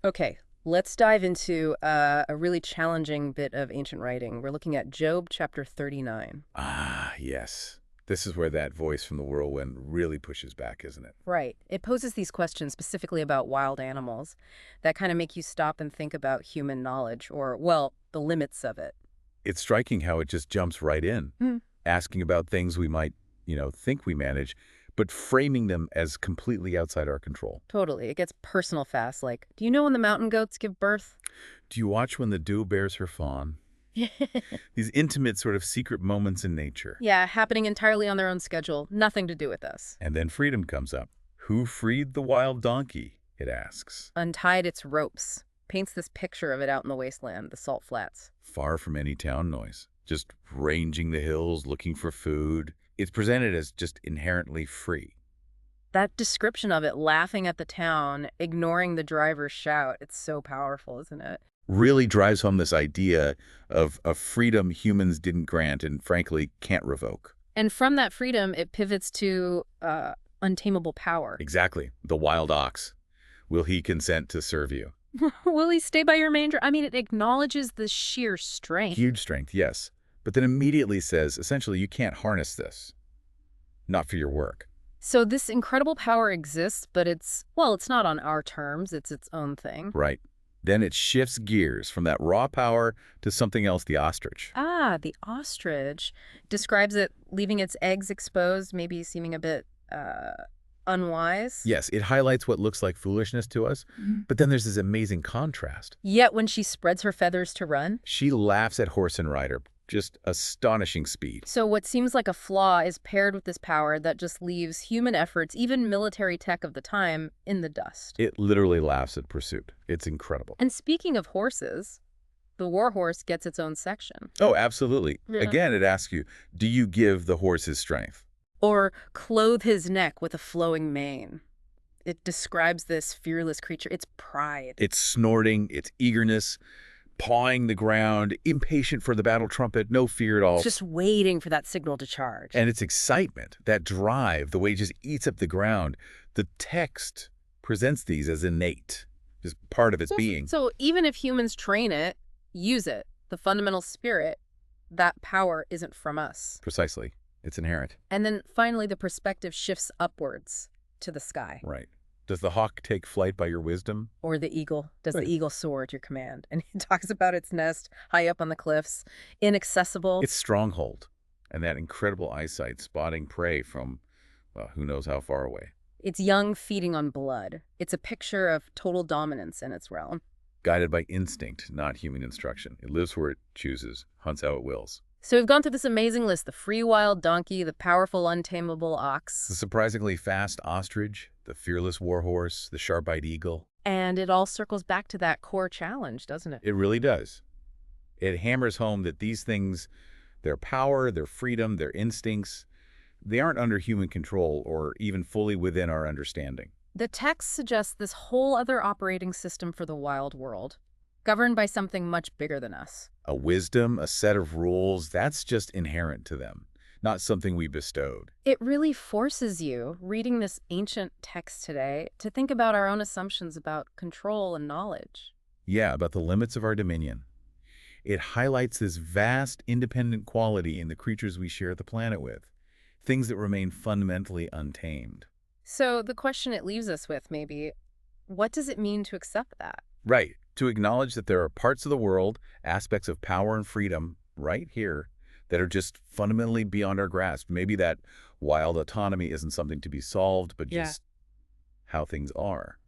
Okay, let's dive into a really challenging bit of ancient writing. We're looking at Job chapter 39. Ah, yes. This is where that voice from the whirlwind really pushes back, isn't it? Right. It poses these questions specifically about wild animals that kind of make you stop and think about human knowledge or, well, the limits of it. It's striking how it just jumps right in, Hmm. asking about things we might, think we manage, but framing them as completely outside our control. Totally. It gets personal fast. Like, do you know when the mountain goats give birth? Do you watch when the dew bears her fawn? These intimate sort of secret moments in nature. Yeah, happening entirely on their own schedule. Nothing to do with us. And then freedom comes up. Who freed the wild donkey? It asks. Untied its ropes. Paints this picture of it out in the wasteland, the salt flats. Far from any town noise, just ranging the hills looking for food. It's presented as just inherently free. That description of it laughing at the town, ignoring the driver's shout, it's so powerful, isn't it? Really drives home this idea of a freedom humans didn't grant and frankly can't revoke. And from that freedom, it pivots to untamable power. Exactly. The wild ox. Will he consent to serve you? Will he stay by your manger? I mean, it acknowledges the sheer strength. Huge strength, yes. But then immediately says, essentially, you can't harness this. Not for your work. So this incredible power exists, but it's not on our terms. It's its own thing. Right. Then it shifts gears from that raw power to something else, the ostrich. Ah, the ostrich describes it leaving its eggs exposed, maybe seeming a bit unwise. Yes, it highlights what looks like foolishness to us, but then there's this amazing contrast. Yet when she spreads her feathers to run, She laughs at horse and rider, just astonishing speed. so what seems like a flaw is paired with this power that just leaves human efforts, even military tech of the time, in the dust. It literally laughs at pursuit. It's incredible. And speaking of horses, the war horse gets its own section. Oh, absolutely. Yeah. Again, it asks you, do you give the horse his strength? Or clothe his neck with a flowing mane. It describes this fearless creature, its pride. It's snorting, it's eagerness, pawing the ground, impatient for the battle trumpet, no fear at all. It's just waiting for that signal to charge. And it's excitement, that drive, the way it just eats up the ground. The text presents these as innate, just part of its being. So even if humans train it, use it, the fundamental spirit, that power isn't from us. Precisely. It's inherent. And then finally, the perspective shifts upwards to the sky. Right. Does the hawk take flight by your wisdom? Or the eagle. Does Right. the eagle soar at your command? And he talks about its nest high up on the cliffs, inaccessible. Its stronghold and that incredible eyesight spotting prey from, well, who knows how far away. It's young feeding on blood. It's a picture of total dominance in its realm. Guided by instinct, not human instruction. It lives where it chooses, hunts how it wills. So we've gone through this amazing list: the free wild donkey, the powerful untamable The ox, surprisingly fast ostrich, the fearless warhorse, the sharp-eyed eagle. and it all circles back to that core challenge, doesn't it? It really does. It hammers home that these things, their power, their freedom, their instincts, they aren't under human control or even fully within our understanding. The text suggests this whole other operating system for the wild world, governed by something much bigger than us. A wisdom, a set of rules, that's just inherent to them, not something we bestowed. It really forces you, reading this ancient text today, to think about our own assumptions about control and knowledge. Yeah, about the limits of our dominion. It highlights this vast, independent quality in the creatures we share the planet with, things that remain fundamentally untamed. So the question it leaves us with, maybe, what does it mean to accept that? Right, to acknowledge that there are parts of the world, aspects of power and freedom, right here, that are just fundamentally beyond our grasp. Maybe that wild autonomy isn't something to be solved, but Yeah. just how things are.